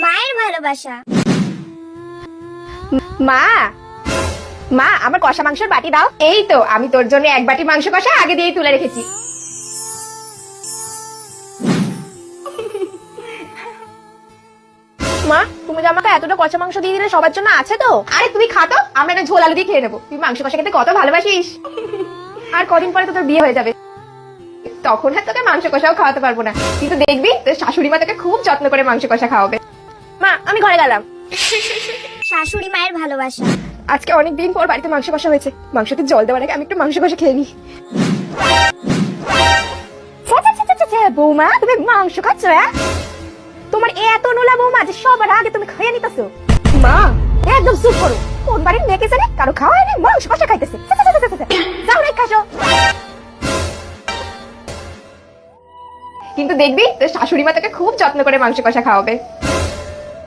মায়ের ভালোবাসা। মা মা আমার কষা মাংসের বাটি দাও। এই তো আমি তোর জন্য এক বাটি মাংস কষা আগে দিয়েই তুলে রেখেছি। মা তুমি যে আমাকে এতটা কষা মাংস দিয়ে দিলে সবার জন্য আছে তো? আরে তুমি খাতো, আমরা একটা ঝোল আলু দিয়ে খেয়ে নেবো। তুই মাংস কষা খেতে কত ভালোবাসিস। আর কদিন পরে তো তোর বিয়ে হয়ে যাবে, তখন আর তোকে মাংস কষাও খাওয়াতে পারবো না, কিন্তু দেখবি তোর শাশুড়ি মা তোকে খুব যত্ন করে মাংস কষা খাওয়াবে। মা আমি ঘরে গেলাম। শাশুড়ি মায়ের ভালোবাসা। আজকে অনেকদিন পর বাড়িতে মাংস কষা হয়েছে, মাংসতে জল দেওয়ার আগে আমি একটু মাংস কষা খেয়ে নি। বৌমা তুমি মাংস খাচ্ছ? তোমার এত নোলা বৌমা যে সবার আগে তুমি খেয়ে নিতেছো। মা একদম চুপ করো, কোন বাড়ির মেয়েকে জানে কারো খাওয়া হয়নি মাংস কষা খাইতেছে। যাও রে খাসো। কিন্তু দেখবি তোর শাশুড়ি মা তোকে খুব যত্ন করে মাংস কষা খাওয়াবে।